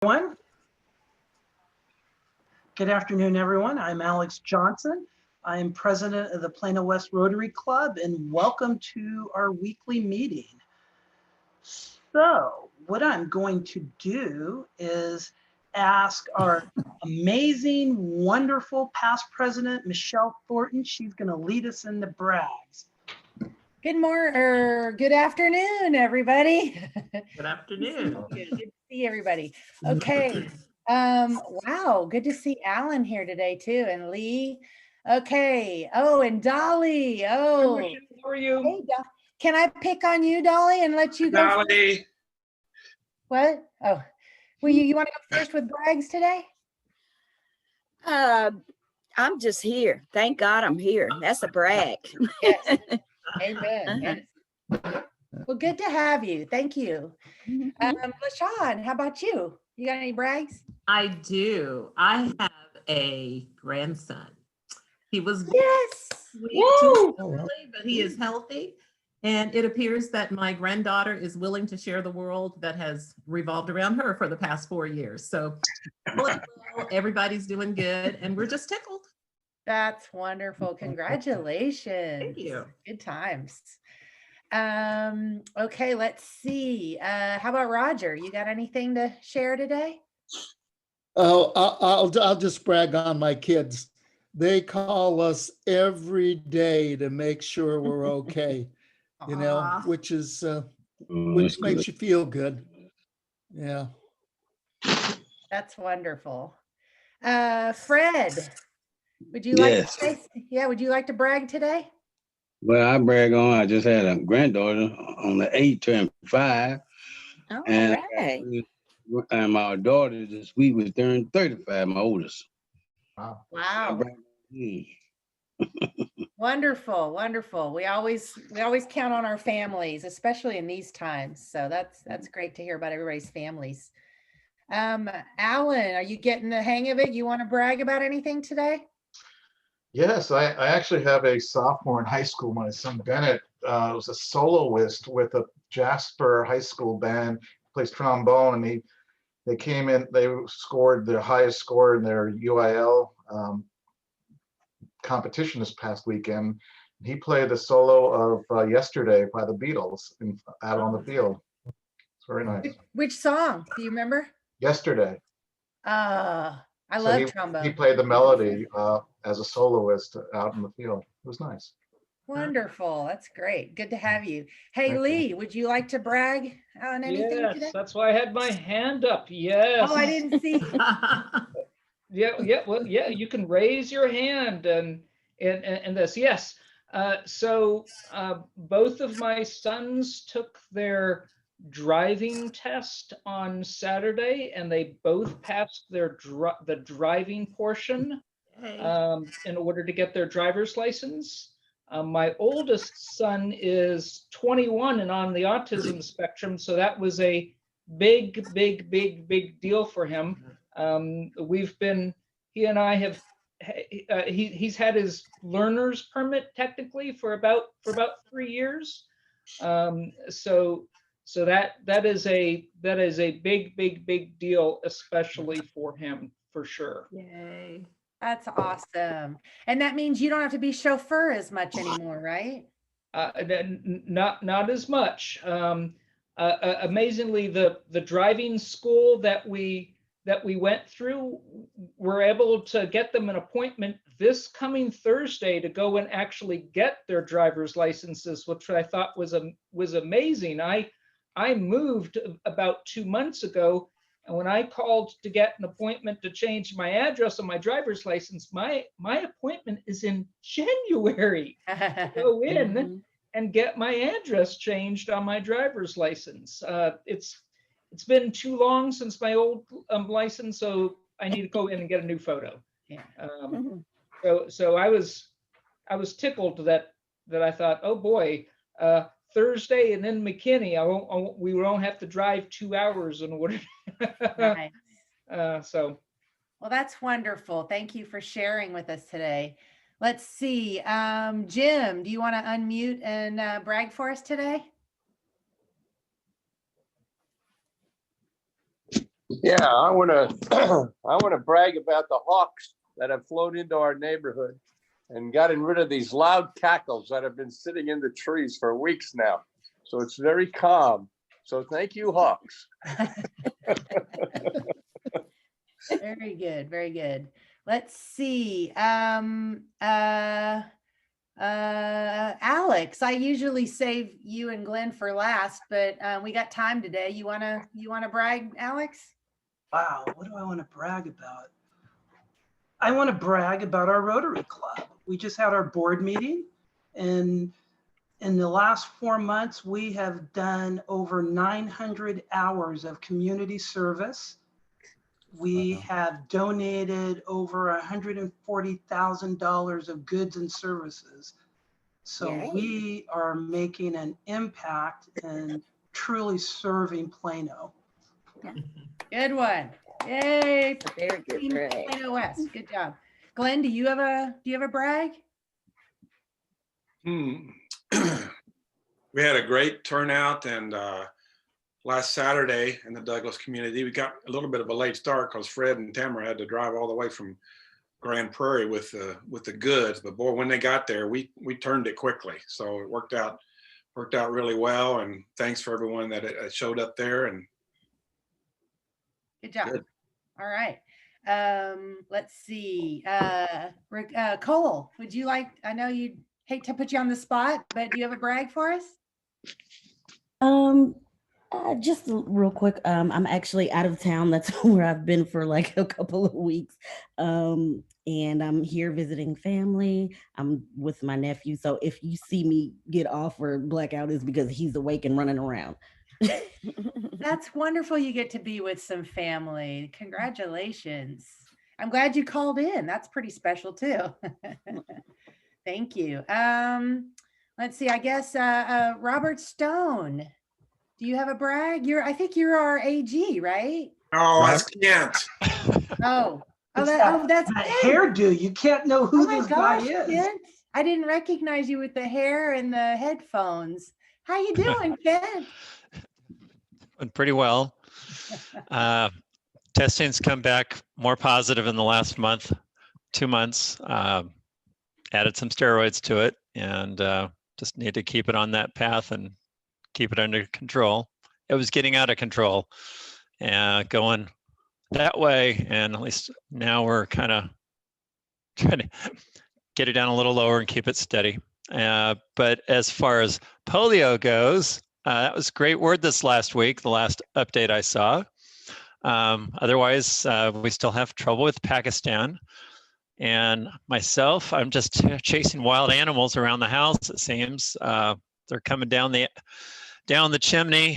Everyone. Good afternoon, everyone. I'm Alex Johnson. I am president of the Plano West Rotary Club, and welcome to our weekly meeting. So what I'm going to do is ask our amazing, wonderful past president, Michelle Thornton. She's going to lead us into brags. Good afternoon, everybody. Good afternoon. Good to see everybody. Okay. Wow, good to see Alan here today too, and Lee. Okay. Oh, and Dolly. Oh, how are you? hey, can I pick on you, Dolly, and let you go? Dolly. What? Oh, well, you want to go first with brags today? I'm just here. Thank God I'm here. That's a brag. Yes. Amen. Yes. Well, good to have you. Thank you. LaShawn, how about you? You got any brags? I do. I have a grandson. He was Yes. too early, but he is healthy. And it appears that my granddaughter is willing to share the world that has revolved around her for the past 4 years. So everybody's doing good, and we're just tickled. That's wonderful. Congratulations. Thank you. Good times. Okay, let's see. How about Roger? You got anything to share today? Oh, I'll just brag on my kids. They call us every day to make sure we're okay, you know, Aw. which makes you feel good. Yeah. That's wonderful. Fred, would you like to say, would you like to brag today? Well, I brag on, I just had a granddaughter on the 8th, turned 5. All and, right. and my daughter this week was turned 35, my oldest. Wow. Wonderful, wonderful. We always count on our families, especially in these times. So that's great to hear about everybody's families. Alan, are you getting the hang of it? You want to brag about anything today? Yes, I actually have a sophomore in high school. My son Bennett was a soloist with a Jasper High School band, plays trombone, and they came in, they scored their highest score in their UIL competition this past weekend. He played the solo of Yesterday by the Beatles out on the field. It's very nice. Which song? Do you remember? Yesterday. I love trombone. He played the melody as a soloist out in the field. It was nice. Wonderful. That's great. Good to have you. Hey, Thank Lee, would you like to brag on anything Yes, today? that's why I had my hand up. Yes. Oh, I didn't see. Yeah. Well, yeah, you can raise your hand and this. Yes. So both of my sons took their driving test on Saturday, and they both passed the driving portion in order to get their driver's license. My oldest son is 21 and on the autism spectrum, so that was a big deal for him. He and I have, he's had his learner's permit technically for about 3 years. So that is a big deal, especially for him, for sure. Yay. That's awesome. And that means you don't have to be chauffeur as much anymore, right? Not as much. Amazingly, the driving school that we went through, we're able to get them an appointment this coming Thursday to go and actually get their driver's licenses, which I thought was amazing. I moved about 2 months ago, and when I called to get an appointment to change my address on my driver's license, my appointment is in January. Go in and get my address changed on my driver's license. It's been too long since my old license, so I need to go in and get a new photo. Yeah. So I was tickled that I thought, oh boy, Thursday and then McKinney, we won't have to drive 2 hours in order. Nice. Well, that's wonderful. Thank you for sharing with us today. Let's see. Jim, do you want to unmute and brag for us today? Yeah, I want to I want to brag about the hawks that have flown into our neighborhood and gotten rid of these loud cackles that have been sitting in the trees for weeks now. So it's very calm. So thank you, hawks. Very good, very good. Let's see. Alex, I usually save you and Glenn for last, but we got time today. You wanna brag, Alex? Wow, what do I want to brag about? I want to brag about our Rotary Club. We just had our board meeting, and in the last 4 months, we have done over 900 hours of community service. We have donated over $140,000 of goods and services. So Yay. we are making an impact and truly serving Plano. Good one. Yay. Very good, Team brag. Plano West. Good job. Glenn, do you have a brag? We had a great turnout, and last Saturday in the Douglas community, we got a little bit of a late start because Fred and Tamara had to drive all the way from Grand Prairie with the goods. But boy, when they got there, we turned it quickly. So it worked out really well. And thanks for everyone that showed up there. And Good job. Good. All right. Let's see. Cole, would you like, I know you'd hate to put you on the spot, but do you have a brag for us? Just real quick. I'm actually out of town. That's where I've been for like a couple of weeks. And I'm here visiting family. I'm with my nephew. So if you see me get off or black out, is because he's awake and running around. That's wonderful. You get to be with some family. Congratulations. I'm glad you called in. That's pretty special too. Thank you. Let's see, I guess, Robert Stone, do you have a brag? I think you're our AG, right? oh, I can't. That's that hairdo. You can't know who my this guy gosh, is. Kent. I didn't recognize you with the hair and the headphones. How you doing, Kent? Doing pretty well. Testing's come back more positive in the last month, 2 months. Added some steroids to it, and just need to keep it on that path and keep it under control. It was getting out of control and going that way, and at least now we're kind of trying to get it down a little lower and keep it steady. But as far as polio goes, that was a great word this last week, the last update I saw. Otherwise, we still have trouble with Pakistan. And myself, I'm just chasing wild animals around the house, it seems. They're coming down the chimney,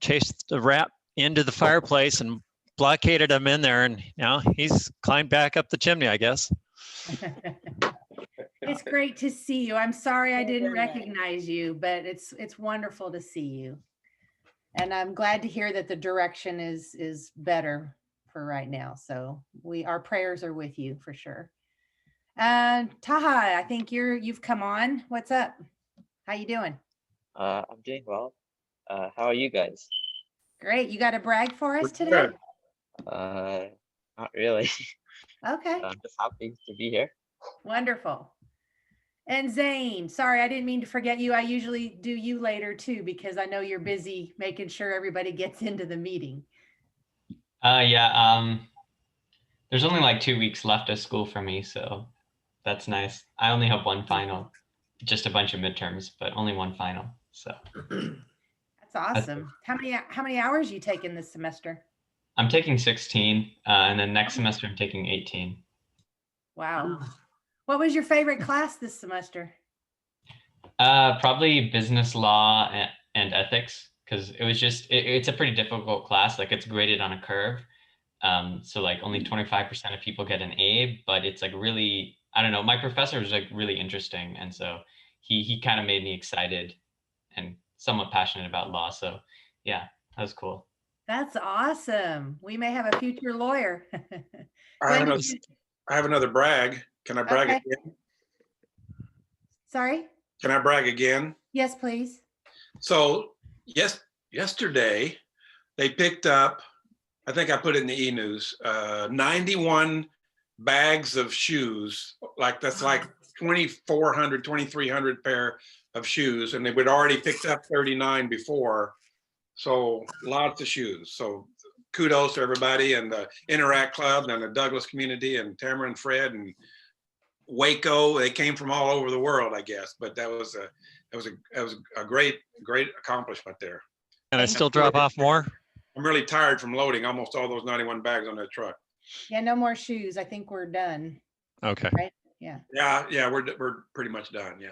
chased the rat into the fireplace and blockaded him in there. And now he's climbed back up the chimney, I guess. It's great to see you. I'm sorry I didn't recognize you, but it's wonderful to see you. And I'm glad to hear that the direction is better for right now. So our prayers are with you for sure. Taha, I think you've come on. What's up? How you doing? I'm doing well. How are you guys? Great. You got a brag for us today? Not really. Okay. I'm just happy to be here. Wonderful. And Zane, sorry, I didn't mean to forget you. I usually do you later too, because I know you're busy making sure everybody gets into the meeting. There's only like 2 weeks left of school for me, so that's nice. I only have one final, just a bunch of midterms, but only one final. So that's awesome. How many hours are you taking this semester? I'm taking 16, and then next semester I'm taking 18. Wow. What was your favorite class this semester? Probably business law and ethics, because it was just it's a pretty difficult class. Like it's graded on a curve. So like only 25% of people get an A, but it's like really, I don't know, my professor was like really interesting. And so he kind of made me excited and somewhat passionate about law. So yeah, that was cool. That's awesome. We may have a future lawyer. I have another brag. Can I brag again? Sorry? Can I brag again? Yes, please. So yesterday, they picked up I think I put it in the e-news, 91 bags of shoes, that's like 2,400, 2,300 pair of shoes, and they would already picked up 39 before. So lots of shoes. So kudos to everybody and the Interact Club and the Douglas community and Tamara and Fred and Waco. They came from all over the world, I guess, but that was a great accomplishment there. And I still drop off more? I'm really tired from loading almost all those 91 bags on that truck. Yeah, no more shoes. I think we're done. Okay. Right? Yeah. Yeah, we're pretty much done. Yeah.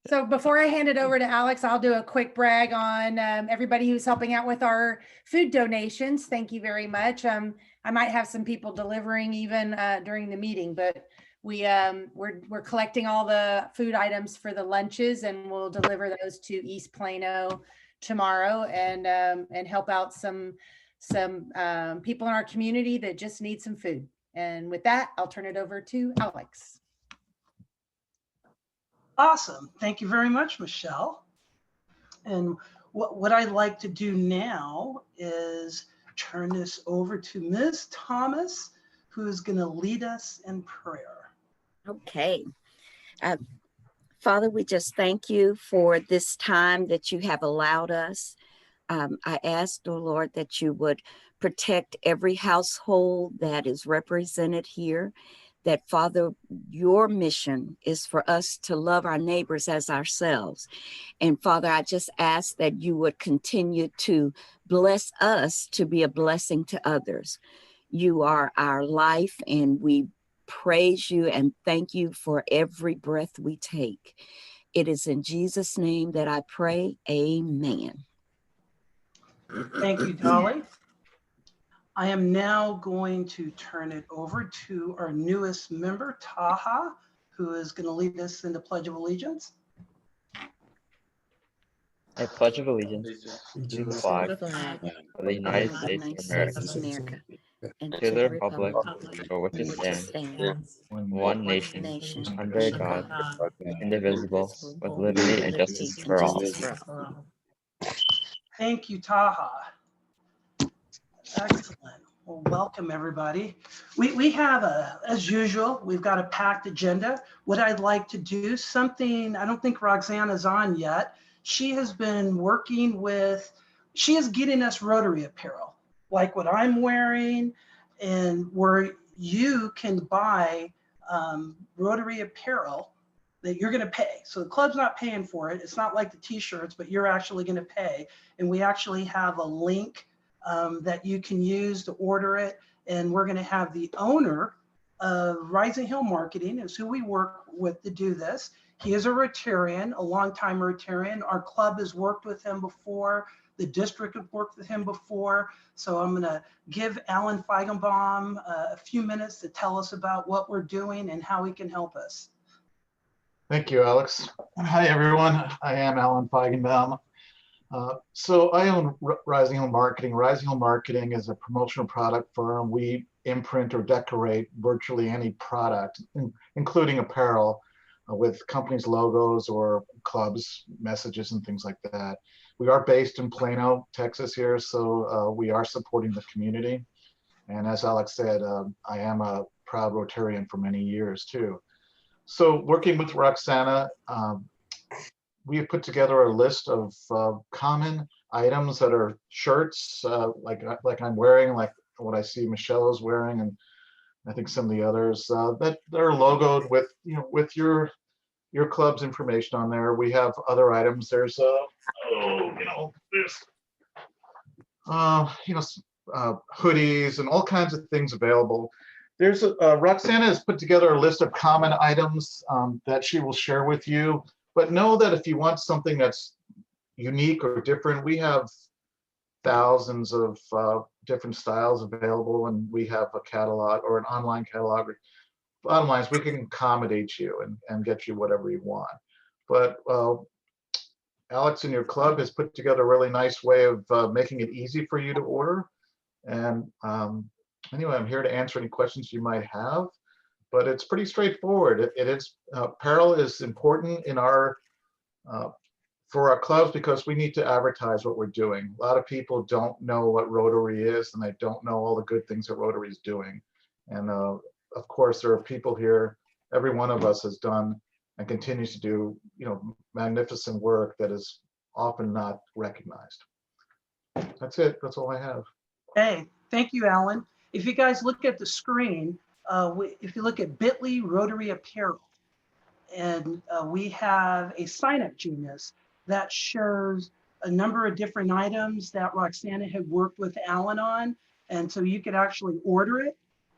So before I hand it over to Alex, I'll do a quick brag on everybody who's helping out with our food donations. Thank you very much. I might have some people delivering even during the meeting, but we're collecting all the food items for the lunches, and we'll deliver those to East Plano tomorrow, and help out some people in our community that just need some food. And with that, I'll turn it over to Alex. Awesome. Thank you very much, Michelle. And what I'd like to do now is turn this over to Ms. Thomas, who is going to lead us in prayer. Okay. Father, we just thank you for this time that you have allowed us. I ask, oh Lord, that you would protect every household that is represented here. That, Father, your mission is for us to love our neighbors as ourselves. And Father, I just ask that you would continue to bless us to be a blessing to others. You are our life, and we praise you and thank you for every breath we take. It is in Jesus' name that I pray. Amen. Thank you, Dolly. I am now going to turn it over to our newest member, Taha, who is going to lead us in the Pledge of Allegiance. I pledge of allegiance to the flag of the United States of America, and to the republic for which it stands, one nation, under God, indivisible, with liberty and justice for all. Thank you, Taha. Excellent. Well, welcome everybody. We have as usual, we've got a packed agenda. What I'd like to do, something, I don't think Roxana's on yet. She has been working she is getting us Rotary apparel, like what I'm wearing, and where you can buy Rotary apparel that you're going to pay. So the club's not paying for it. It's not like the t-shirts, but you're actually going to pay. And we actually have a link that you can use to order it. And we're going to have the owner of Rising Hill Marketing, is who we work with to do this. He is a Rotarian, a longtime Rotarian. Our club has worked with him before. The district has worked with him before. So I'm going to give Alan Feigenbaum a few minutes to tell us about what we're doing and how he can help us. Thank you, Alex. Hi, everyone. I am Alan Feigenbaum. So I own Rising Hill Marketing. Rising Hill Marketing is a promotional product firm. We imprint or decorate virtually any product, including apparel, with companies' logos or clubs, messages, and things like that. We are based in Plano, Texas here, so we are supporting the community. And as Alex said, I am a proud Rotarian for many years too. So working with Roxana, we have put together a list of common items that are shirts, like I'm wearing, like what I see Michelle is wearing, and I think some of the others that are logoed with, with your club's information on there. We have other items. There's hoodies and all kinds of things available. There's Roxana has put together a list of common items that she will share with you. But know that if you want something that's unique or different, we have thousands of different styles available, and we have a catalog or an online catalog. Bottom line is we can accommodate you and get you whatever you want. But Alex and your club has put together a really nice way of making it easy for you to order. And anyway, I'm here to answer any questions you might have. But it's pretty straightforward. Apparel is important in our for our clubs, because we need to advertise what we're doing. A lot of people don't know what Rotary is, and they don't know all the good things that Rotary is doing. And of course, there are people here, every one of us has done and continues to do, magnificent work that is often not recognized. That's it. That's all I have. Hey, thank you, Alan. If you guys look at the screen, if you look at bit.ly Rotary Apparel, and we have a sign-up genius that shows a number of different items that Roxana had worked with Alan on. And so you could actually order it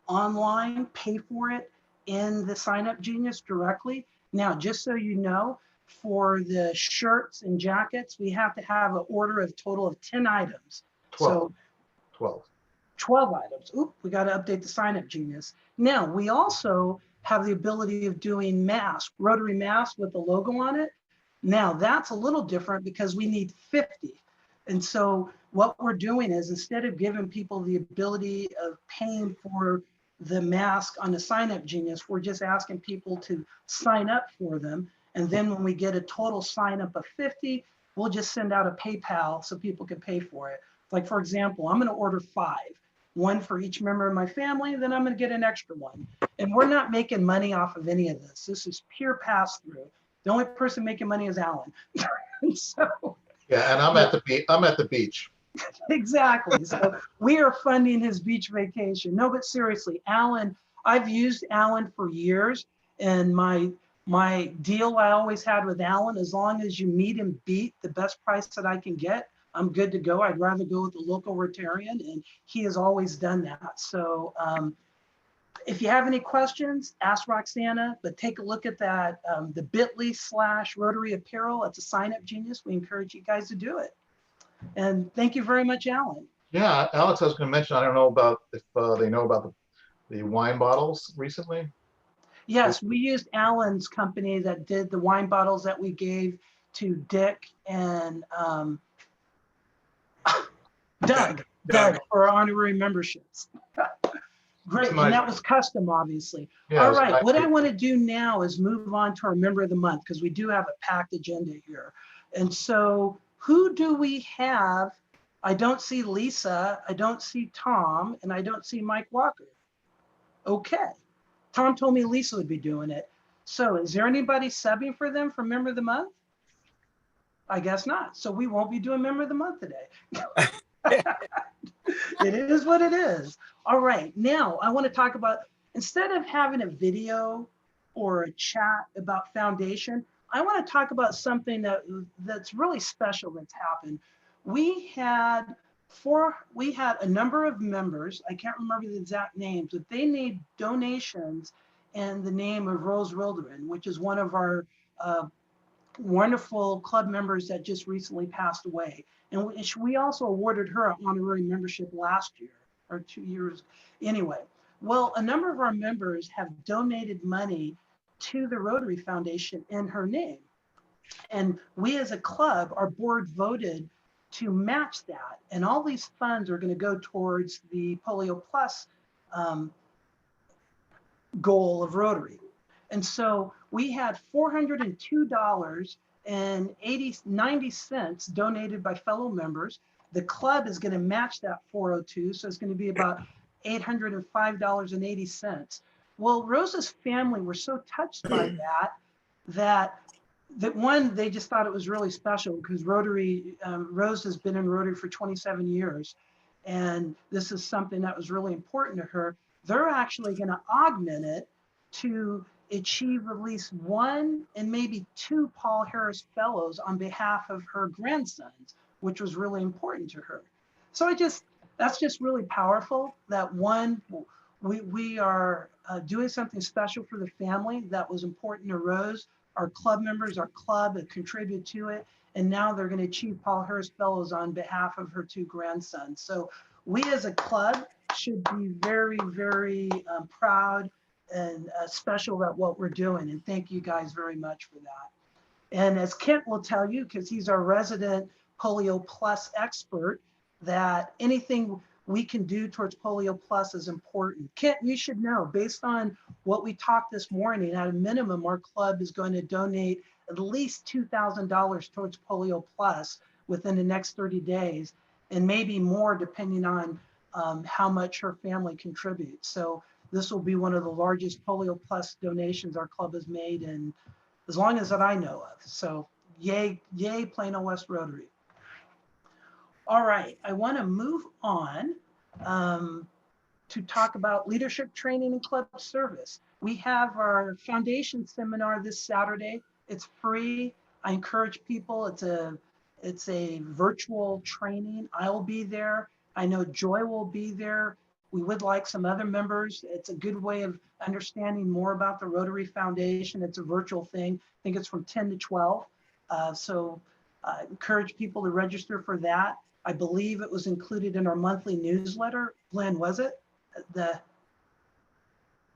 online, pay for it in the sign-up genius directly. Now, just so you know, for the shirts and jackets, we have to have an order of total of 10 items. 12. So 12 items. Oop, we got to update the sign-up genius. Now, we also have the ability of doing masks, Rotary masks with the logo on it. Now, that's a little different because we need 50. And so what we're doing is, instead of giving people the ability of paying for the mask on the sign-up genius, we're just asking people to sign up for them. And then when we get a total sign-up of 50, we'll just send out a PayPal so people can pay for it. Like, for example, I'm going to order 5. One for each member of my family, then I'm going to get an extra one. And we're not making money off of any of this. This is pure pass-through. The only person making money is Alan. So, yeah, and I'm at the beach. Exactly. So we are funding his beach vacation. No, but seriously, Alan, I've used Alan for years, and my deal I always had with Alan, as long as you meet and beat the best price that I can get, I'm good to go. I'd rather go with the local Rotarian, and he has always done that. So if you have any questions, ask Roxana, but take a look at that, the bit.ly/Rotary Apparel. It's a sign-up genius. We encourage you guys to do it. And thank you very much, Alan. Yeah, Alex, I was going to mention, I don't know about if they know about the wine bottles recently. Yes, we used Alan's company that did the wine bottles that we gave to Dick and Doug for honorary memberships. Great, and that was custom, obviously. Yeah, all right, what I want to do now is move on to our member of the month, because we do have a packed agenda here. And so who do we have? I don't see Lisa, I don't see Tom, and I don't see Mike Walker. Okay, Tom told me Lisa would be doing it. So is there anybody subbing for them for member of the month? I guess not. So we won't be doing member of the month today. It is what it is. All right, now I want to talk about, instead of having a video or a chat about foundation, I want to talk about something that's really special that's happened. We had a number of members, I can't remember the exact names, but they made donations in the name of Rose Wilderin, which is one of our wonderful club members that just recently passed away. And we also awarded her an honorary membership last year or 2 years. Anyway, well, a number of our members have donated money to the Rotary Foundation in her name. And we as a club, our board voted to match that. And all these funds are going to go towards the Polio Plus goal of Rotary. And so we had $402.90 donated by fellow members. The club is going to match that 402, so it's going to be about $805.80. Well, Rosa's family were so touched by that one, they just thought it was really special because Rotary, Rose has been in Rotary for 27 years, and this is something that was really important to her. They're actually going to augment it to achieve at least 1 and maybe 2 Paul Harris Fellows on behalf of her grandsons, which was really important to her. So that's just really powerful that one, we are doing something special for the family that was important to Rose. Our club members, our club have contributed to it, and now they're going to achieve Paul Harris Fellows on behalf of her 2 grandsons. So we as a club should be very, very proud and special about what we're doing. And thank you guys very much for that. And as Kent will tell you, because he's our resident Polio Plus expert, that anything we can do towards Polio Plus is important. Kent, you should know, based on what we talked this morning, at a minimum, our club is going to donate at least $2,000 towards Polio Plus within the next 30 days, and maybe more depending on how much her family contributes. So this will be one of the largest Polio Plus donations our club has made in as long as that I know of. So yay, yay, Plano West Rotary. All right, I want to move on to talk about leadership training and club service. We have our foundation seminar this Saturday. It's free. I encourage people. It's a virtual training. I'll be there. I know Joy will be there. We would like some other members. It's a good way of understanding more about the Rotary Foundation. It's a virtual thing. I think it's from 10 to 12. So I encourage people to register for that. I believe it was included in our monthly newsletter. Glenn, was it?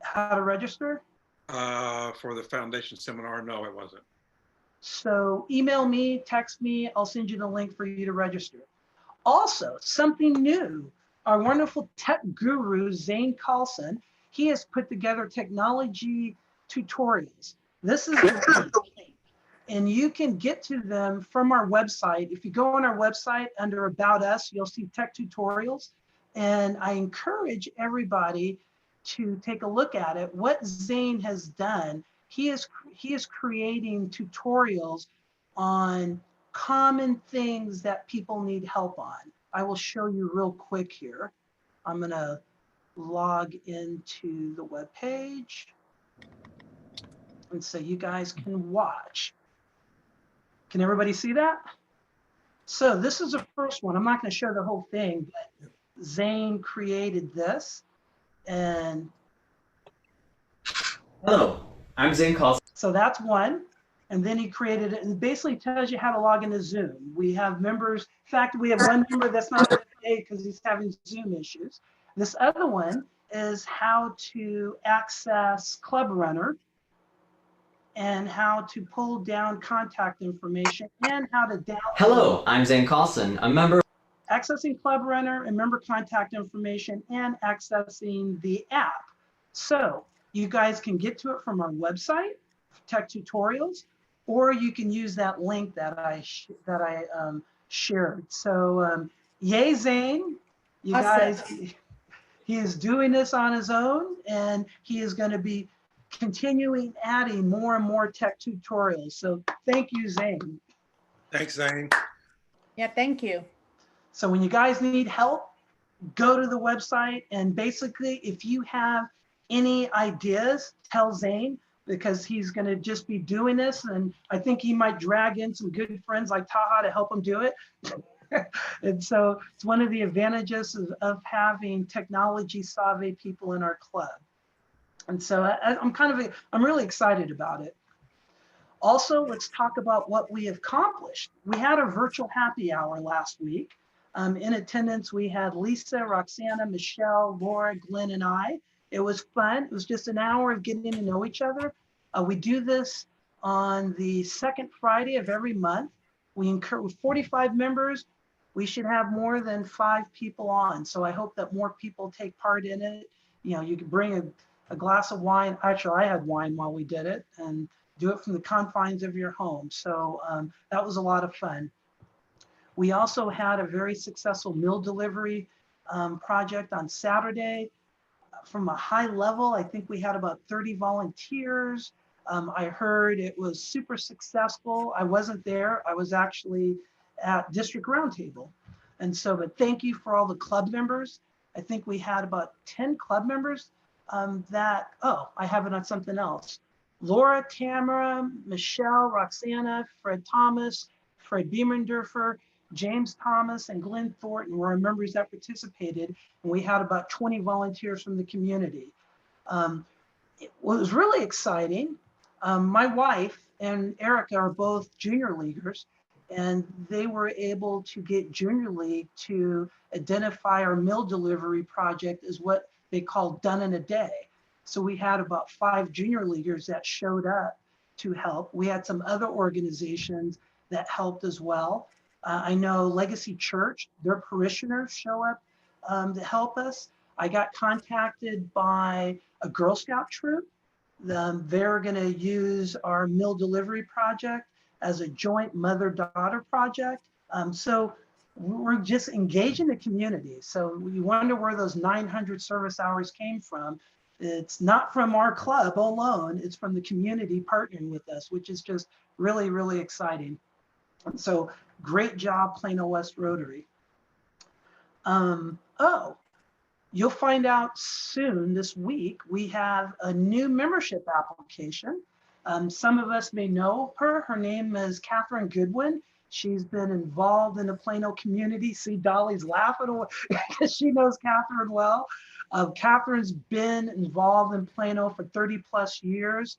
How to register? For the foundation seminar, no, it wasn't. So email me, text me, I'll send you the link for you to register. Also, something new, our wonderful tech guru, Zane Carlson, he has put together technology tutorials. This is and you can get to them from our website. If you go on our website under About Us, you'll see tech tutorials. And I encourage everybody to take a look at it. What Zane has done, he is creating tutorials on common things that people need help on. I will show you real quick here. I'm gonna log into the web page, and so you guys can watch. Can everybody see that? So this is the first one. I'm not going to show the whole thing, but Zane created this. And hello, I'm Zane Carlson. So that's one. And then he created it and basically tells you how to log into Zoom. We have members. In fact, we have one member that's not today because he's having Zoom issues. This other one is how to access Club Runner, and how to pull down contact information, and how to download. Hello, I'm Zane Carlson, a member. Accessing Club Runner and member contact information and accessing the app. So you guys can get to it from our website, Tech Tutorials, or you can use that link that I shared. So yay, Zane, you guys, he is doing this on his own, and he is going to be continuing adding more and more tech tutorials. So thank you, Zane. Thanks, Zane. Yeah, thank you. So when you guys need help, go to the website, and basically if you have any ideas, tell Zane, because he's going to just be doing this, and I think he might drag in some good friends like Taha to help him do it. And so it's one of the advantages of having technology savvy people in our club. And so I'm really excited about it. Also, let's talk about what we have accomplished. We had a virtual happy hour last week. In attendance, we had Lisa, Roxana, Michelle, Laura, Glenn, and I. It was fun. It was just an hour of getting to know each other. We do this on the second Friday of every month. We encourage 45 members. We should have more than 5 people on. So I hope that more people take part in it. You know, you can bring a glass of wine. Actually, I had wine while we did it, and do it from the confines of your home. So that was a lot of fun. We also had a very successful meal delivery project on Saturday. From a high level, I think we had about 30 volunteers. I heard it was super successful. I wasn't there. I was actually at District Roundtable. And so, but thank you for all the club members. I think we had about 10 club members I have it on something else. Laura, Tamara, Michelle, Roxana, Fred Thomas, Fred Beamendorfer, James Thomas, and Glenn Thornton were our members that participated. And we had about 20 volunteers from the community. It was really exciting. My wife and Erica are both junior leaguers, and they were able to get Junior League to identify our meal delivery project as what they call done in a day. So we had about 5 junior leaguers that showed up to help. We had some other organizations that helped as well. I know Legacy Church, their parishioners show up to help us. I got contacted by a Girl Scout troop They're going to use our meal delivery project as a joint mother-daughter project. So we're just engaging the community. So you wonder where those 900 service hours came from. It's not from our club alone, it's from the community partnering with us, which is just really, really exciting. And so great job, Plano West Rotary. Oh, you'll find out soon this week, we have a new membership application. Some of us may know her. Her name is Catherine Goodwin. She's been involved in the Plano community. See, Dolly's laughing because she knows Catherine well. Catherine's been involved in Plano for 30 plus years.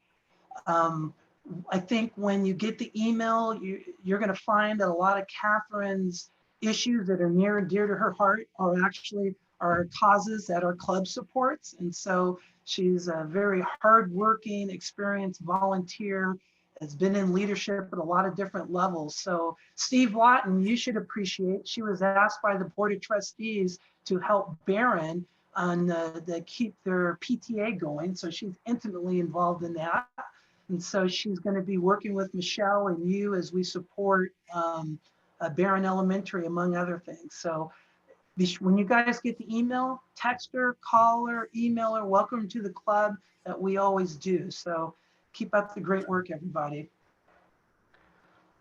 I think when you get the email, you're going to find that a lot of Catherine's issues that are near and dear to her heart are actually causes that our club supports. And so she's a very hardworking, experienced volunteer, has been in leadership at a lot of different levels. So Steve Lawton, you should appreciate, she was asked by the Board of Trustees to help Barron on the keep their PTA going. So she's intimately involved in that. And so she's going to be working with Michelle and you as we support Barron Elementary, among other things. So when you guys get the email, text her, call her, email her, welcome to the club that we always do. So keep up the great work, everybody.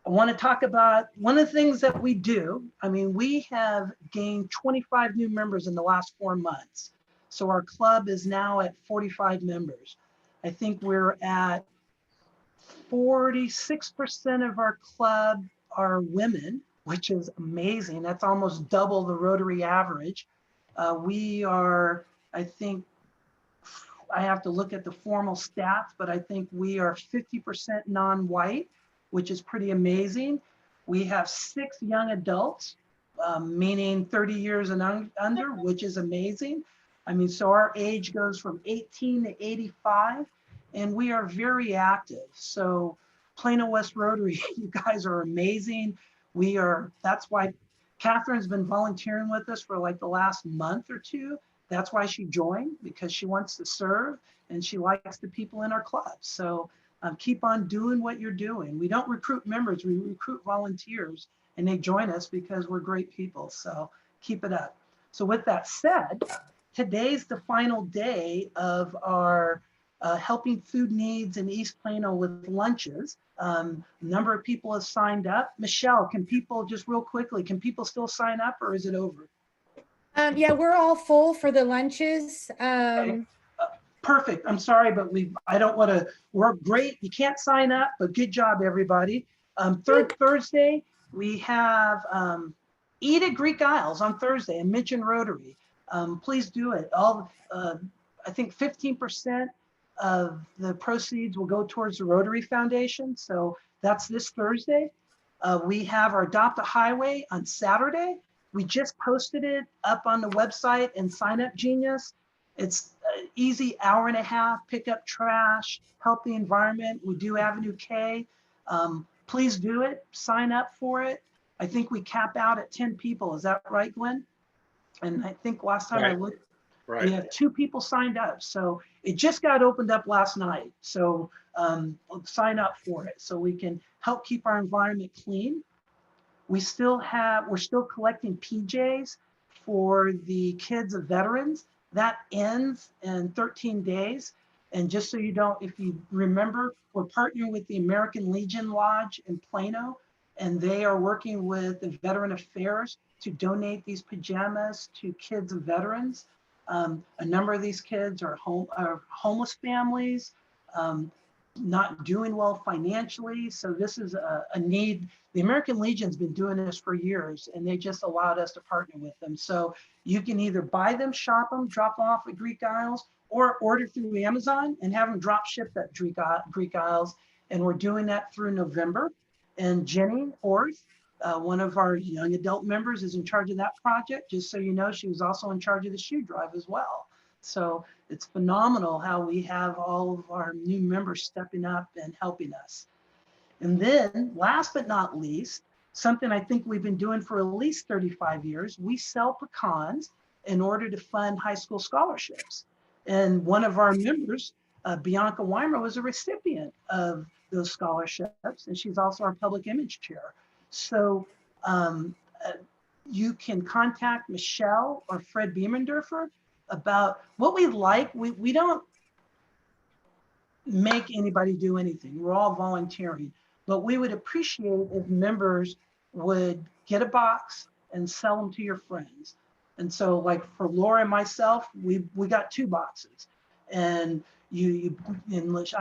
I want to talk about one of the things that we do. I mean, we have gained 25 new members in the last 4 months. So our club is now at 45 members. I think we're at 46% of our club are women, which is amazing. That's almost double the Rotary average. We are, I think, I have to look at the formal stats, but I think we are 50% non-white, which is pretty amazing. We have 6 young adults, meaning 30 years and under, which is amazing. I mean, so our age goes from 18 to 85, and we are very active. So Plano West Rotary, you guys are amazing. That's why Catherine's been volunteering with us for like the last month or 2. That's why she joined, because she wants to serve and she likes the people in our club. So keep on doing what you're doing. We don't recruit members, we recruit volunteers, and they join us because we're great people. So keep it up. So with that said, today's the final day of our helping food needs in East Plano with lunches. A number of people have signed up. Michelle, can people, just real quickly, can people still sign up or is it over? Yeah, we're all full for the lunches. Perfect. I'm sorry, but I don't want to, we're great. You can't sign up, but good job, everybody. Third Thursday, we have Eat at Greek Isles on Thursday and mention Rotary. Please do it. I think 15% of the proceeds will go towards the Rotary Foundation. So that's this Thursday. We have our Adopt a Highway on Saturday. We just posted it up on the website and Sign Up Genius. It's an easy hour-and-a-half, pick up trash, help the environment. We do Avenue K. Please do it, sign up for it. I think we cap out at 10 people. Is that right, Glenn? And I think last time I looked, we had 2 people signed up. So it just got opened up last night. So sign up for it so we can help keep our environment clean. We're still collecting PJs for the kids of veterans. That ends in 13 days. And just so you don't, if you remember, we're partnering with the American Legion Lodge in Plano, and they are working with the Veteran Affairs to donate these pajamas to kids of veterans. A number of these kids are homeless families, not doing well financially. So this is a need. The American Legion's been doing this for years, and they just allowed us to partner with them. So you can either buy them, shop them, drop them off at Greek Isles, or order through Amazon and have them drop shipped at Greek Isles. And we're doing that through November. And Jenny Orth, one of our young adult members, is in charge of that project. Just so you know, she was also in charge of the shoe drive as well. So it's phenomenal how we have all of our new members stepping up and helping us. And then last but not least, something I think we've been doing for at least 35 years, we sell pecans in order to fund high school scholarships. And one of our members, Bianca Weimer was a recipient of those scholarships, and she's also our public image chair. So you can contact Michelle or Fred Biemendorfer about what we like. We don't make anybody do anything. We're all volunteering, but we would appreciate if members would get a box and sell them to your friends. And so like for Laura and myself, we got 2 boxes, and I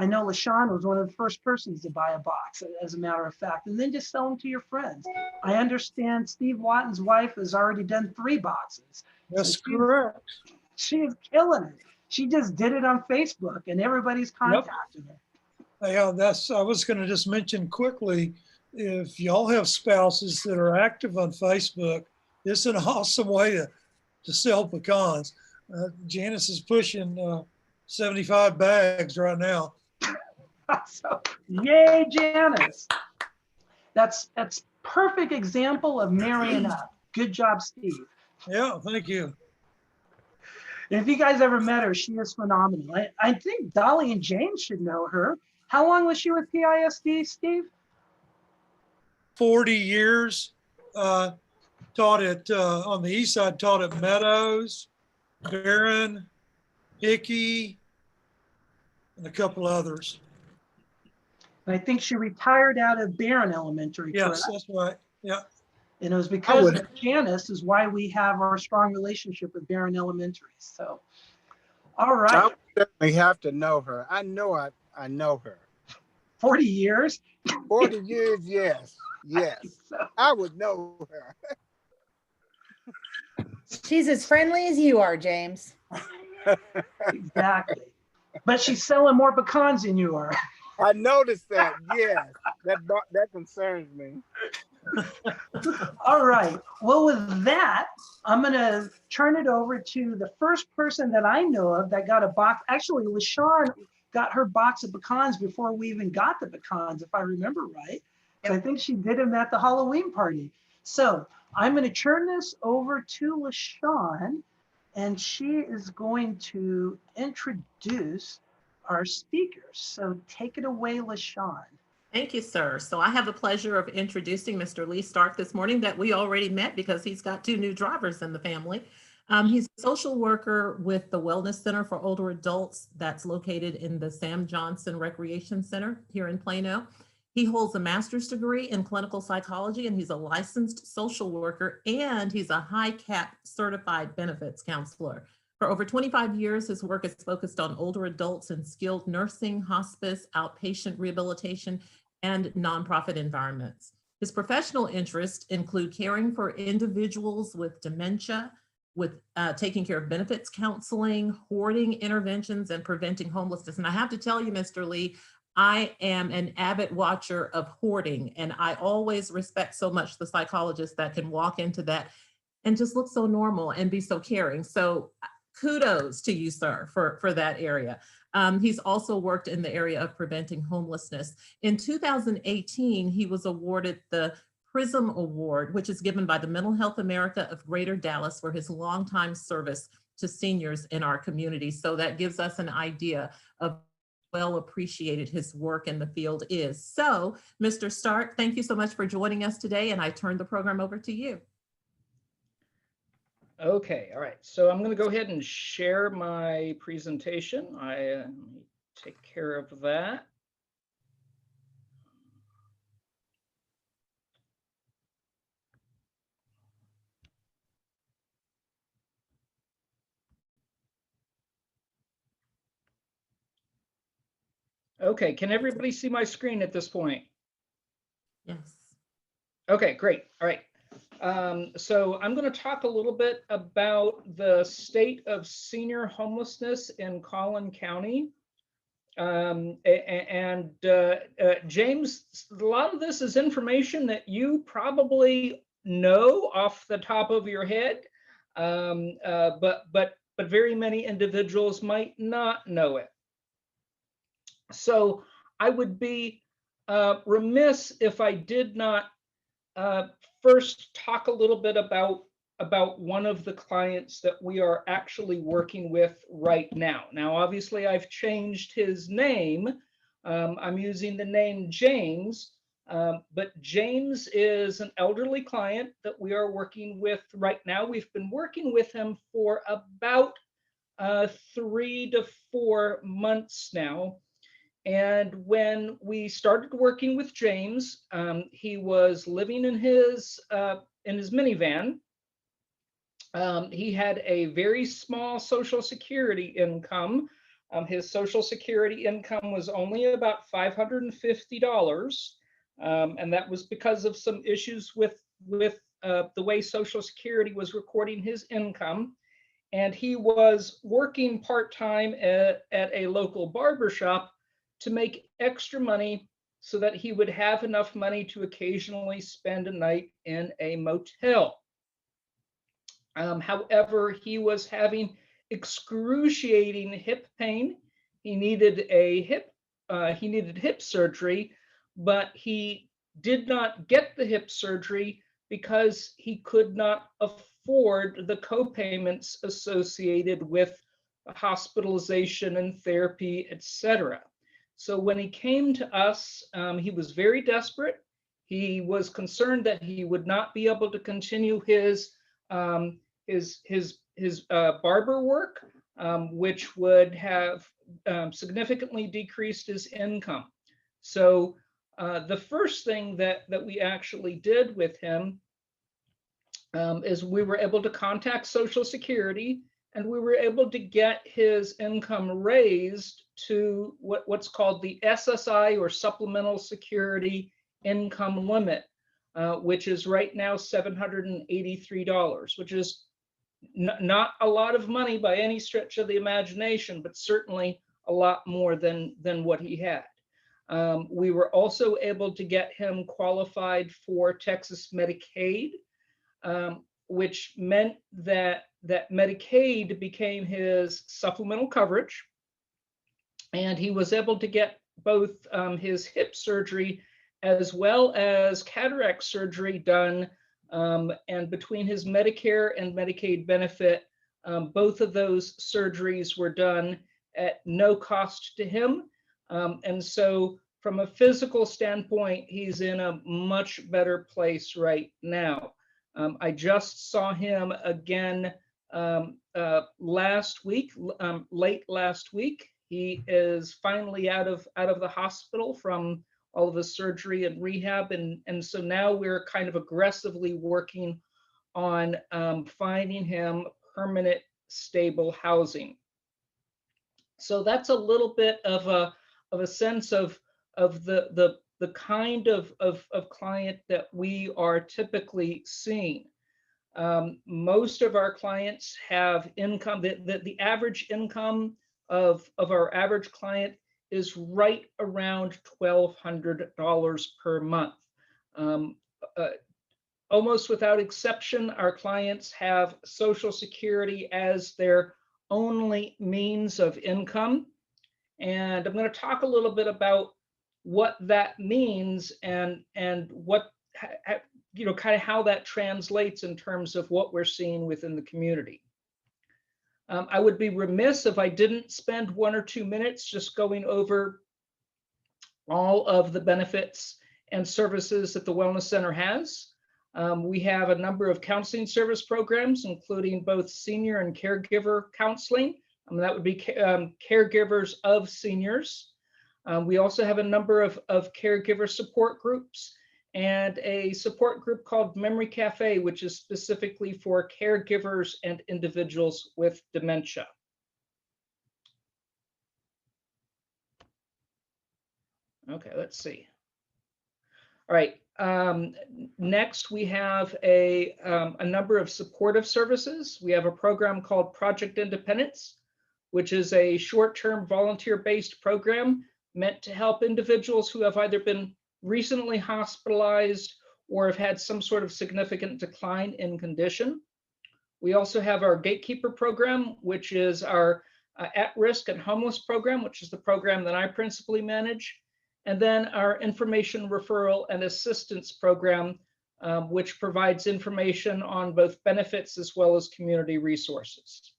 know LaShawn was one of the first persons to buy a box, as a matter of fact, and then just sell them to your friends. I understand Steve Watton's wife has already done 3 boxes. That's correct. She is killing it. She just did it on Facebook, and everybody's contacting her. Yeah, I was going to just mention quickly, if y'all have spouses that are active on Facebook, it's an awesome way to sell pecans. Janice is pushing 75 bags right now. So, yay, Janice. That's perfect example of marrying up. Good job, Steve. Yeah, thank you. And if you guys ever met her, she is phenomenal. I think Dolly and James should know her. How long was she with PISD, Steve? 40 years. Taught at, on the east side, taught at Meadows, Barron, Hickey, and a couple others. And I think she retired out of Barron Elementary. Yes, correct? that's right. Yeah. And it was because of Janice is why we have our strong relationship with Barron Elementary. So, all right. I would certainly have to know her. I know her. 40 years? 40 years, yes. Yes. I would know her. She's as friendly as you are, James. Exactly. But she's selling more pecans than you are. I noticed that. Yes. That concerns me. All right. Well, with that, I'm going to turn it over to the first person that I know of that got a box. Actually, LaShawn got her box of pecans before we even got the pecans, if I remember right. So I think she did them at the Halloween party. So I'm going to turn this over to LaShawn, and she is going to introduce our speakers. So take it away, LaShawn. Thank you, sir. So I have the pleasure of introducing Mr. Lee Stark this morning that we already met because he's got 2 new drivers in the family. He's a social worker with the Wellness Center for Older Adults that's located in the Sam Johnson Recreation Center here in Plano. He holds a master's degree in clinical psychology, and he's a licensed social worker, and he's a HICAP certified benefits counselor. For over 25 years, his work is focused on older adults in skilled nursing, hospice, outpatient rehabilitation, and nonprofit environments. His professional interests include caring for individuals with dementia, with taking care of benefits counseling, hoarding interventions, and preventing homelessness. And I have to tell you, Mr. Lee, I am an avid watcher of hoarding, and I always respect so much the psychologists that can walk into that and just look so normal and be so caring. So kudos to you, sir, for that area. He's also worked in the area of preventing homelessness. In 2018, he was awarded the PRISM Award, which is given by the Mental Health America of Greater Dallas for his longtime service to seniors in our community. So that gives us an idea of well appreciated his work in the field is. So, Mr. Stark, thank you so much for joining us today, and I turn the program over to you. Okay, all right. So I'm going to go ahead and share my presentation. Let me take care of that. Okay, can everybody see my screen at this point? Yes. Okay, great. All right. So I'm going to talk a little bit about the state of senior homelessness in Collin County. James, a lot of this is information that you probably know off the top of your head, but very many individuals might not know it. So I would be remiss if I did not first talk a little bit about about one of the clients that we are actually working with right now. Now, obviously, I've changed his name. I'm using the name James, but James is an elderly client that we are working with right now. We've been working with him for about 3 to 4 months now. And when we started working with James, he was living in his minivan. He had a very small Social Security income. His Social Security income was only about $550, and that was because of some issues with the way Social Security was recording his income. And he was working part-time at a local barber shop to make extra money so that he would have enough money to occasionally spend a night in a motel. However, he was having excruciating hip pain. He needed hip surgery, but he did not get the hip surgery because he could not afford the co-payments associated with hospitalization and therapy, etc. So when he came to us, he was very desperate. He was concerned that he would not be able to continue his barber work, which would have significantly decreased his income. So the first thing that we actually did with him is we were able to contact Social Security, and we were able to get his income raised to what's called the SSI, or Supplemental Security Income Limit, which is right now $783, which is not a lot of money by any stretch of the imagination, but certainly a lot more than what he had. We were also able to get him qualified for Texas Medicaid, which meant that Medicaid became his supplemental coverage, and he was able to get both his hip surgery as well as cataract surgery done, and between his Medicare and Medicaid benefit, both of those surgeries were done at no cost to him. And so from a physical standpoint, he's in a much better place right now. I just saw him again last week, late last week. He is finally out of the hospital from all of the surgery and rehab, and so now we're kind of aggressively working on finding him permanent, stable housing. So that's a little bit of a sense of the kind of client that we are typically seeing. Most of our clients have income. The average income of our average client is right around $1,200 per month. Almost without exception, our clients have Social Security as their only means of income. And I'm going to talk a little bit about what that means and what, kind of how that translates in terms of what we're seeing within the community. I would be remiss if I didn't spend 1 or 2 minutes just going over all of the benefits and services that the Wellness Center has. We have a number of counseling service programs, including both senior and caregiver counseling. That would be caregivers of seniors. We also have a number of caregiver support groups and a support group called Memory Cafe, which is specifically for caregivers and individuals with dementia. Okay, let's see. All right, next we have a number of supportive services. We have a program called Project Independence, which is a short-term volunteer-based program meant to help individuals who have either been recently hospitalized or have had some sort of significant decline in condition. We also have our Gatekeeper program, which is our at-risk and homeless program, which is the program that I principally manage. And then our information referral and assistance program, which provides information on both benefits as well as community resources.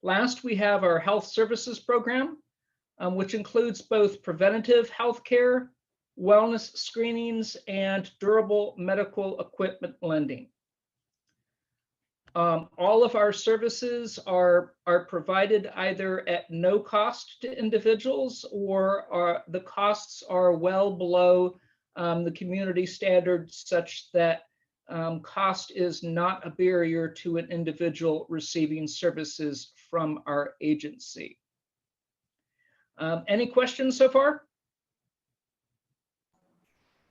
Last, we have our health services program, which includes both preventative health care, wellness screenings, and durable medical equipment lending. All of our services are provided either at no cost to individuals, or the costs are well below the community standards, such that cost is not a barrier to an individual receiving services from our agency. Any questions so far?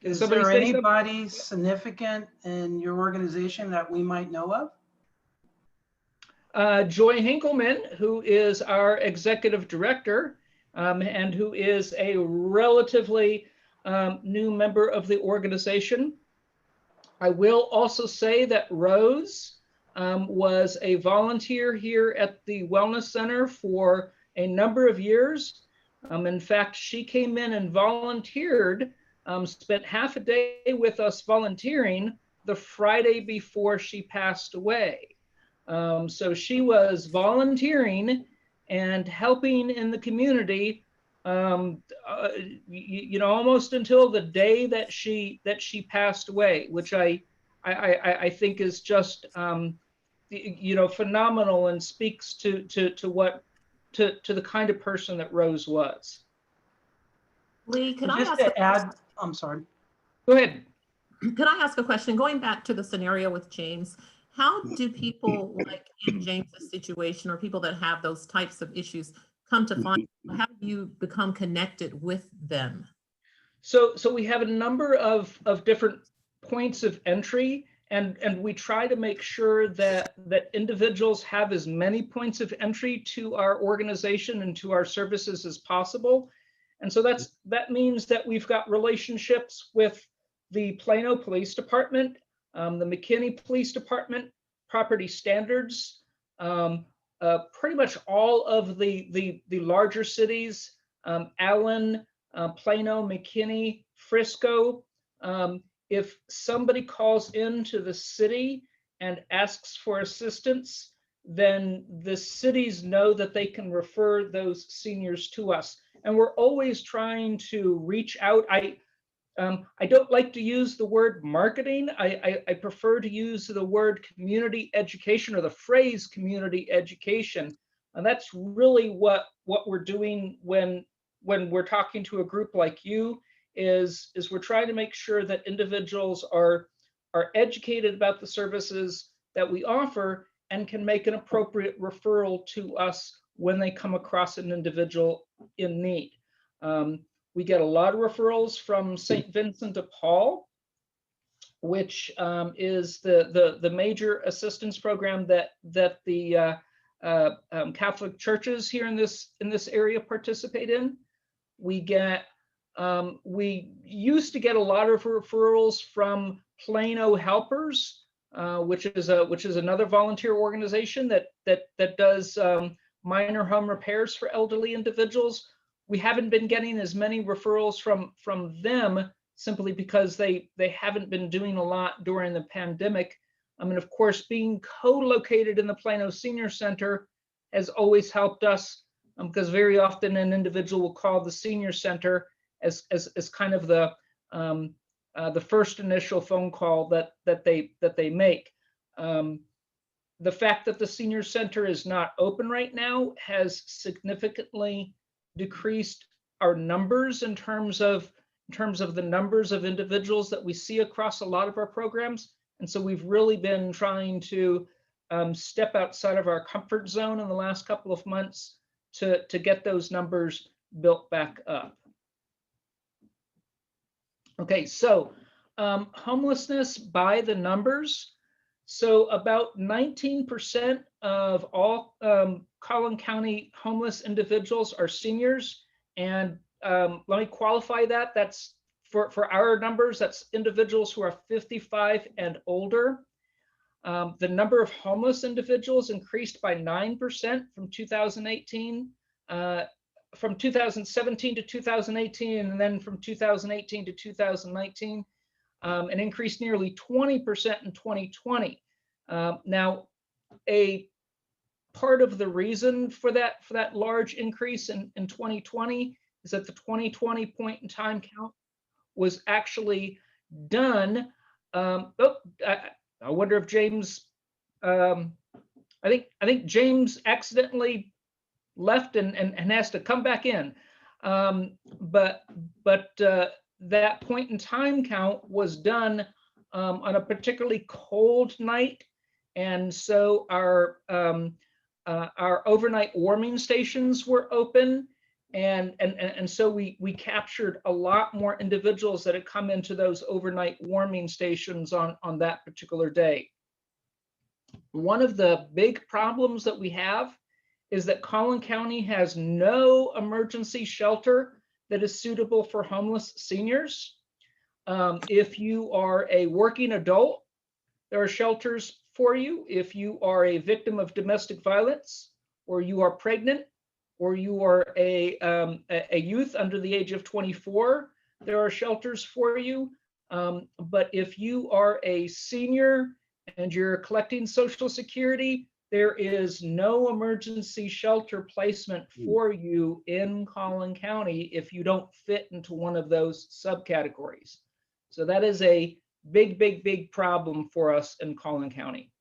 Is there anybody significant in your organization that we might know of? Joy Henkelman, who is our executive director, and who is a relatively new member of the organization. I will also say that Rose was a volunteer here at the Wellness Center for a number of years. In fact, she came in and volunteered, spent half a day with us volunteering the Friday before she passed away. So she was volunteering and helping in the community, you know, almost until the day that she passed away, which I think is just you know, phenomenal, and speaks to the kind of person that Rose was. Lee, can I Just ask to add, I'm sorry. Go ahead. Can I ask a question? Going back to the scenario with James, how do people like in James's situation, or people that have those types of issues, come to find, how do you become connected with them? So we have a number of different points of entry, and we try to make sure that individuals have as many points of entry to our organization and to our services as possible. And so that means that we've got relationships with the Plano Police Department, the McKinney Police Department, Property Standards, pretty much all of the larger cities, Allen, Plano, McKinney, Frisco. If somebody calls into the city and asks for assistance, then the cities know that they can refer those seniors to us. And we're always trying to reach out. I don't like to use the word marketing. I prefer to use the word community education, or the phrase community education. And that's really what we're doing when we're talking to a group like you, is we're trying to make sure that individuals are educated about the services that we offer and can make an appropriate referral to us when they come across an individual in need. We get a lot of referrals from St. Vincent de Paul, which is the major assistance program that the Catholic churches here in this area participate in. We used to get a lot of referrals from Plano Helpers, which is another volunteer organization that does minor home repairs for elderly individuals. We haven't been getting as many referrals from them, simply because they haven't been doing a lot during the pandemic. I mean, of course, being co-located in the Plano Senior Center has always helped us, because very often an individual will call the senior center as kind of the first initial phone call that they make. The fact that the senior center is not open right now has significantly decreased our numbers in terms of the numbers of individuals that we see across a lot of our programs. And so we've really been trying to step outside of our comfort zone in the last couple of months to get those numbers built back up. Okay, so homelessness by the numbers. So about 19% of all Collin County homeless individuals are seniors. And let me qualify that. That's for our numbers, that's individuals who are 55 and older. The number of homeless individuals increased by 9% from 2018, from 2017 to 2018, and then from 2018 to 2019. and increased nearly 20% in 2020. Now, a part of the reason for that large increase in 2020 is that the 2020 point in time count was actually done. I wonder if James, I think James accidentally left and has to come back in. But that point in time count was done on a particularly cold night, and so our overnight warming stations were open, and so we captured a lot more individuals that had come into those overnight warming stations on that particular day. One of the big problems that we have is that Collin County has no emergency shelter that is suitable for homeless seniors. If you are a working adult, there are shelters for you. If you are a victim of domestic violence, or you are pregnant, or you are a youth under the age of 24, there are shelters for you. But if you are a senior and you're collecting Social Security, there is no emergency shelter placement for you in Collin County if you don't fit into one of those subcategories. So that is a big problem for us in Collin County.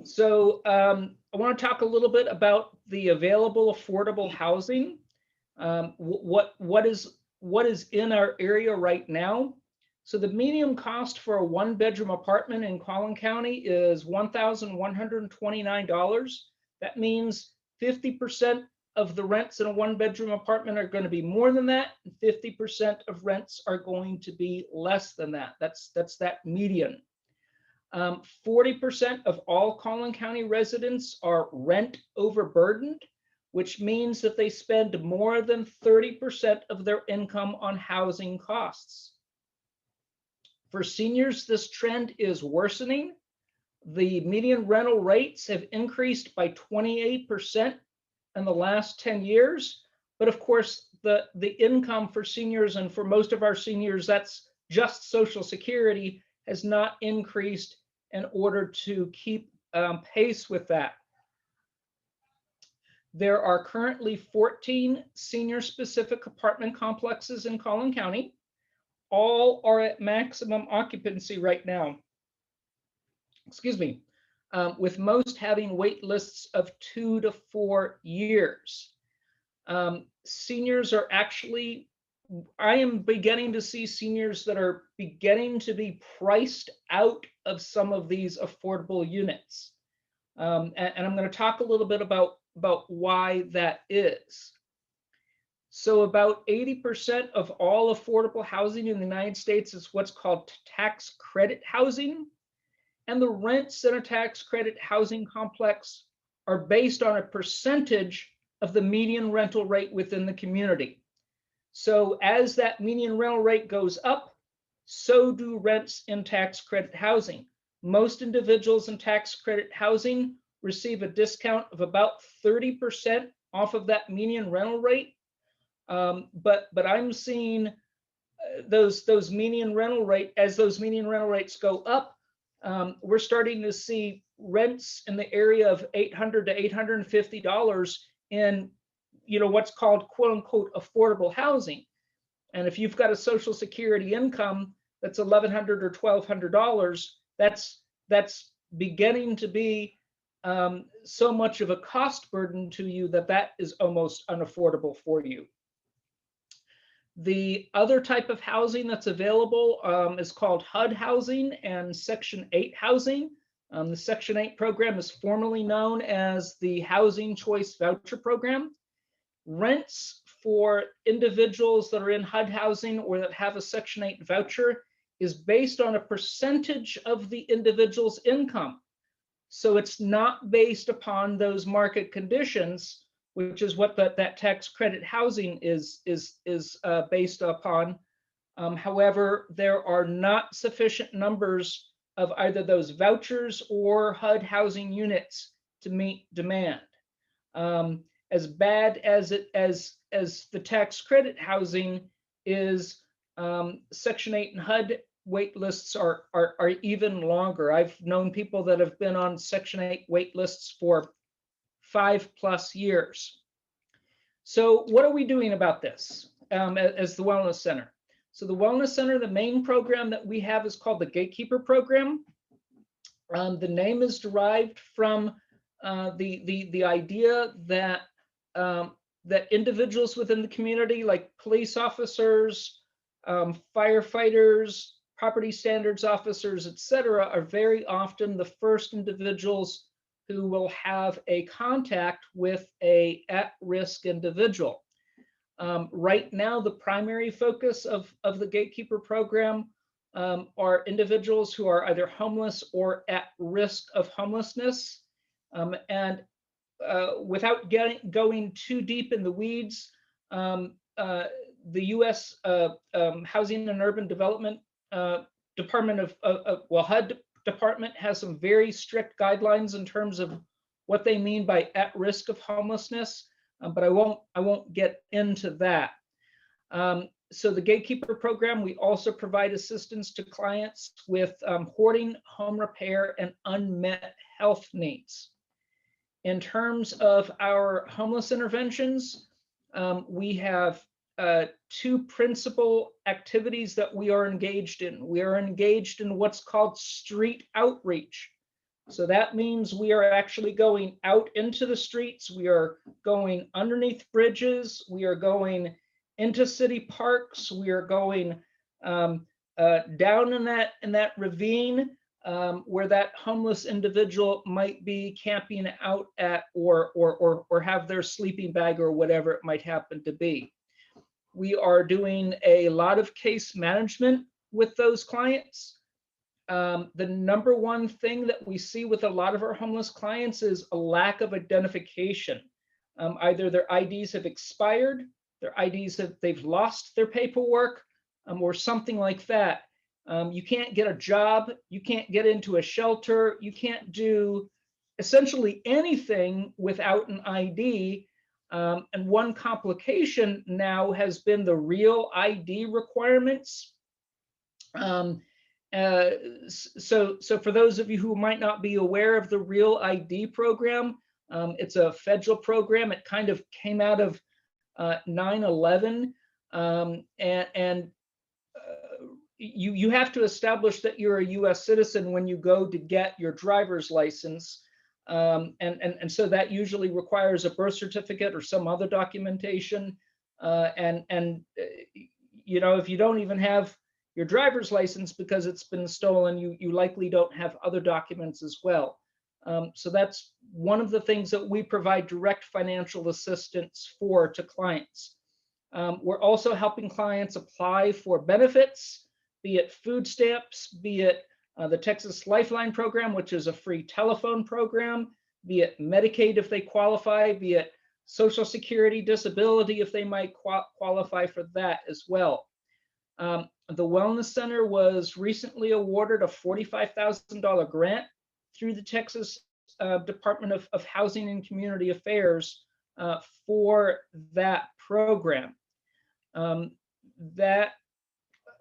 So I want to talk a little bit about the available affordable housing. What is in our area right now? So the median cost for a 1-bedroom apartment in Collin County is $1,129. That means 50% of the rents in a 1-bedroom apartment are going to be more than that, and 50% of rents are going to be less than that. That's that median. 40% of all Collin County residents are rent overburdened, which means that they spend more than 30% of their income on housing costs. For seniors, this trend is worsening. The median rental rates have increased by 28% in the last 10 years. But of course, the income for seniors, and for most of our seniors, that's just Social Security, has not increased in order to keep pace with that. There are currently 14 senior-specific apartment complexes in Collin County. All are at maximum occupancy right now. Excuse me, with most having wait lists of 2 to 4 years. Seniors are actually, I am beginning to see seniors that are beginning to be priced out of some of these affordable units. And I'm going to talk a little bit about why that is. So about 80% of all affordable housing in the United States is what's called tax credit housing. And the rents in a tax credit housing complex are based on a percentage of the median rental rate within the community. So as that median rental rate goes up, so do rents in tax credit housing. Most individuals in tax credit housing receive a discount of about 30% off of that median rental rate. But I'm seeing those median rental rate, as those median rental rates go up, we're starting to see rents in the area of $800 to $850 in, what's called quote unquote affordable housing. And if you've got a Social Security income that's $1,100 or $1,200, that's beginning to be so much of a cost burden to you that is almost unaffordable for you. The other type of housing that's available is called HUD housing and Section 8 housing. The Section 8 program is formerly known as the Housing Choice Voucher Program. Rents for individuals that are in HUD housing or that have a Section 8 voucher is based on a percentage of the individual's income. So it's not based upon those market conditions, which is what that tax credit housing is based upon. However, there are not sufficient numbers of either those vouchers or HUD housing units to meet demand. As bad as the tax credit housing is Section 8 and HUD wait lists are even longer. I've known people that have been on Section 8 wait lists for 5+ years. So what are we doing about this as the Wellness Center? So the Wellness Center, the main program that we have is called the Gatekeeper Program. The name is derived from the idea that that individuals within the community, like police officers, firefighters, property standards officers, etc., are very often the first individuals who will have a contact with a at-risk individual. Right now, the primary focus of the Gatekeeper Program are individuals who are either homeless or at risk of homelessness. Without going too deep in the weeds, the U.S. Housing and Urban Development Department HUD department has some very strict guidelines in terms of what they mean by at risk of homelessness, but I won't get into that. So the Gatekeeper Program, we also provide assistance to clients with hoarding, home repair, and unmet health needs. In terms of our homeless interventions, we have two principal activities that we are engaged in. We are engaged in what's called street outreach. So that means we are actually going out into the streets. We are going underneath bridges. We are going into city parks. We are going down in that ravine where that homeless individual might be camping out at, or have their sleeping bag, or whatever it might happen to be. We are doing a lot of case management with those clients. The number one thing that we see with a lot of our homeless clients is a lack of identification. Either their IDs have expired, their IDs they've lost their paperwork, or something like that. You can't get a job, you can't get into a shelter, you can't do essentially anything without an ID. And one complication now has been the real ID requirements. So for those of you who might not be aware of the Real ID program, it's a federal program. It kind of came out of 9/11, you have to establish that you're a U.S. citizen when you go to get your driver's license. And so that usually requires a birth certificate or some other documentation. You know, if you don't even have your driver's license because it's been stolen, you likely don't have other documents as well. So that's one of the things that we provide direct financial assistance for to clients. We're also helping clients apply for benefits, be it food stamps, be it the Texas Lifeline program, which is a free telephone program, be it Medicaid if they qualify, be it Social Security, disability if they might qualify for that as well. The Wellness Center was recently awarded a $45,000 grant through the Texas Department of Housing and Community Affairs for that program. That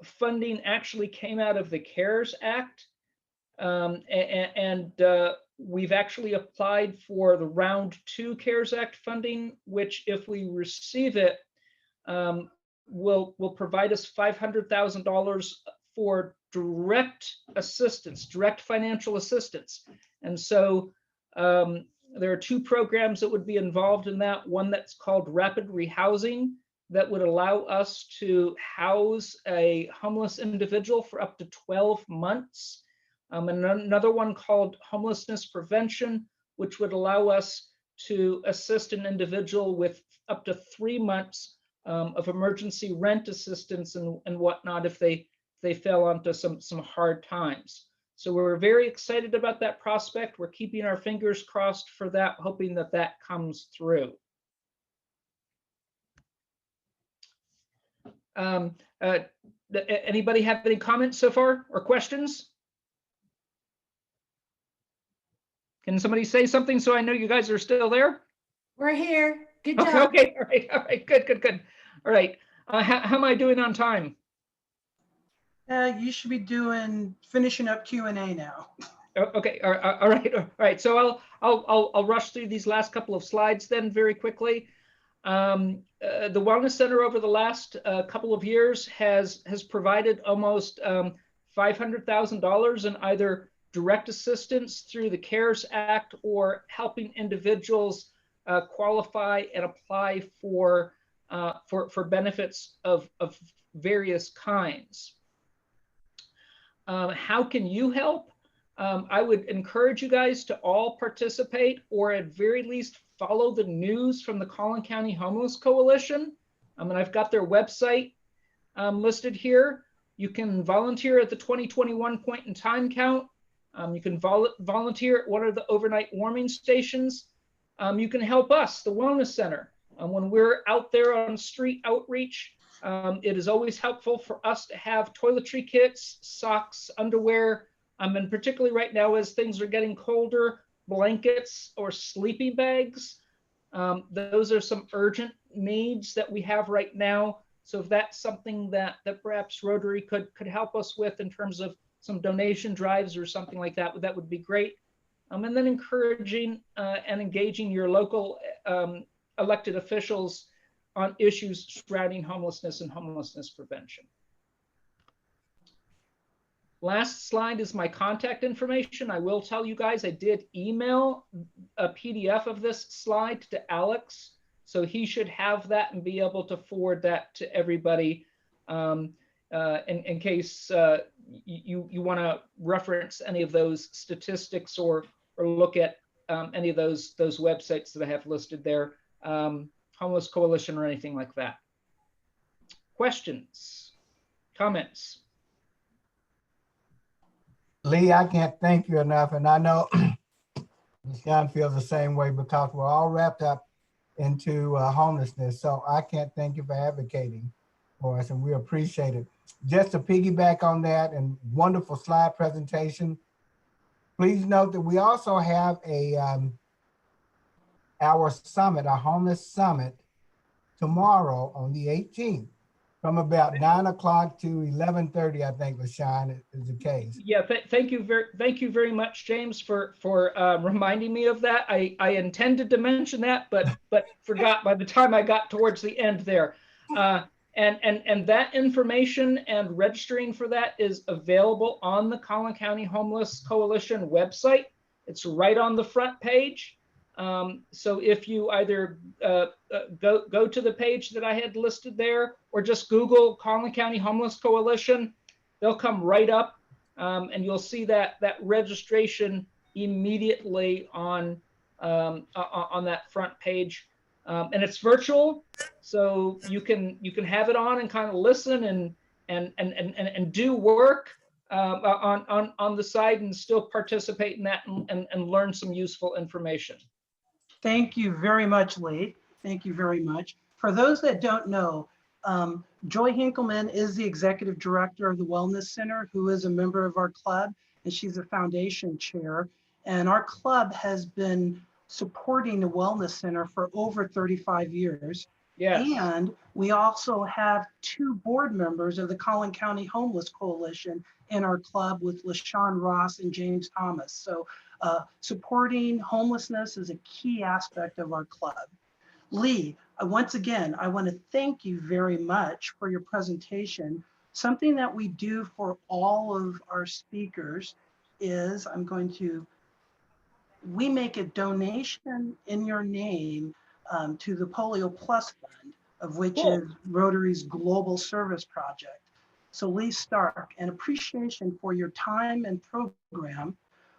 funding actually came out of the CARES Act, and we've actually applied for the round 2 CARES Act funding, which if we receive it, will provide us $500,000 for direct assistance, direct financial assistance. And so there are 2 programs that would be involved in that. One that's called Rapid Rehousing, that would allow us to house a homeless individual for up to 12 months. And another one called Homelessness Prevention, which would allow us to assist an individual with up to 3 months of emergency rent assistance and whatnot if they fell onto some hard times. So we're very excited about that prospect. We're keeping our fingers crossed for that, hoping that that comes through. Anybody have any comments so far or questions? Can somebody say something so I know you guys are still there? We're here. Good job. Okay. All right. Good. All right. How am I doing on time? You should be finishing up Q&A now. Okay, all right. So I'll rush through these last couple of slides then very quickly. The Wellness Center over the last couple of years has provided almost $500,000 in either direct assistance through the CARES Act or helping individuals qualify and apply for benefits of various kinds. How can you help? I would encourage you guys to all participate, or at very least follow the news from the Collin County Homeless Coalition. And I've got their website listed here. You can volunteer at the 2021 point in time count. You can volunteer at one of the overnight warming stations. You can help us, the Wellness Center. When we're out there on street outreach, it is always helpful for us to have toiletry kits, socks, underwear, and particularly right now as things are getting colder, blankets or sleeping bags. Those are some urgent needs that we have right now. So if that's something that perhaps Rotary could help us with in terms of some donation drives or something like that, that would be great. And then encouraging and engaging your local elected officials on issues surrounding homelessness and homelessness prevention. Last slide is my contact information. I will tell you guys, I did email a PDF of this slide to Alex, so he should have that and be able to forward that to everybody in case you want to reference any of those statistics or look at any of those websites that I have listed there. Homeless Coalition or anything like that. Questions, comments? Lee, I can't thank you enough, and I know Sean feels the same way because we're all wrapped up into homelessness. So I can't thank you for advocating for us, and we appreciate it. Just to piggyback on that, and wonderful slide presentation. Please note that we also have our summit, our homeless summit, tomorrow on the 18th, from about 9 o'clock to 11:30. I think, LaShawn, is the case. Yeah, thank you very much, James, for reminding me of that. I intended to mention that, but forgot by the time I got towards the end there. And that information and registering for that is available on the Collin County Homeless Coalition website. It's right on the front page. So if you either go to the page that I had listed there, or just Google Collin County Homeless Coalition, they'll come right up, and you'll see that registration immediately on that front page. And it's virtual, so you can have it on and kind of listen and do work on the side and still participate in that and learn some useful information. Thank you very much, Lee. Thank you very much. For those that don't know, Joy Henkelman is the executive director of the Wellness Center, who is a member of our club, and she's a foundation chair. And our club has been supporting the Wellness Center for over 35 years. Yes. And we also have 2 board members of the Collin County Homeless Coalition in our club with LaShawn Ross and James Thomas. So supporting homelessness is a key aspect of our club. Lee, once again, I want to thank you very much for your presentation. Something that we do for all of our speakers is we make a donation in your name to the Polio Plus Fund, of which is Rotary's Global Service Project. So Lee Stark, in appreciation for your time and program,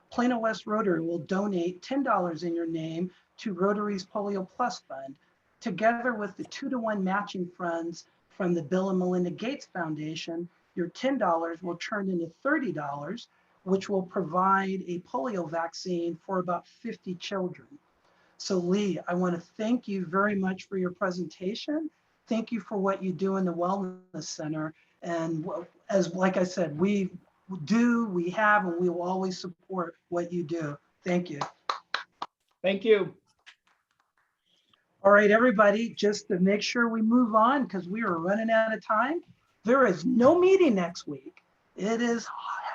Plano West Rotary will donate $10 in your name to Rotary's Polio Plus Fund, together with the 2-to-1 matching funds from the Bill and Melinda Gates Foundation. Your $10 will turn into $30, which will provide a polio vaccine for about 50 children. So Lee, I want to thank you very much for your presentation. Thank you for what you do in the Wellness Center. And like I said, we have, and we will always support what you do. Thank you. Thank you. All right, everybody, just to make sure we move on because we are running out of time. There is no meeting next week. It is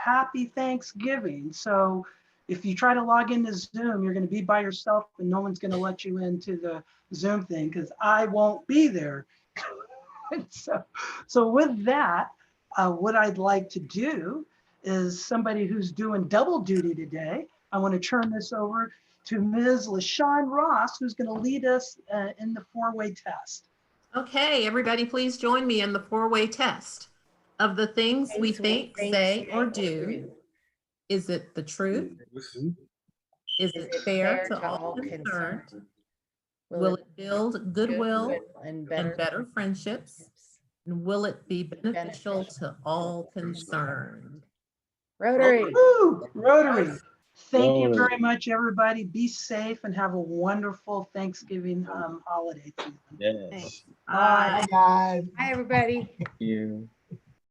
Happy Thanksgiving. So if you try to log into Zoom, you're going to be by yourself and no one's going to let you into the Zoom thing because I won't be there. So with that, what I'd like to do is somebody who's doing double duty today. I want to turn this over to Ms. LaShawn Ross, who's going to lead us in the four-way test. Okay, everybody, please join me in the four-way test. Of the things we think, say, or do, is it the truth? Is it fair to all concerned? Will it build goodwill and better friendships? And will it be beneficial to all concerned? Rotary. Woo! Rotary. Thank you very much, everybody. Be safe and have a wonderful Thanksgiving holiday season. Yes. Bye. Bye, guys. Bye, everybody. Thank you.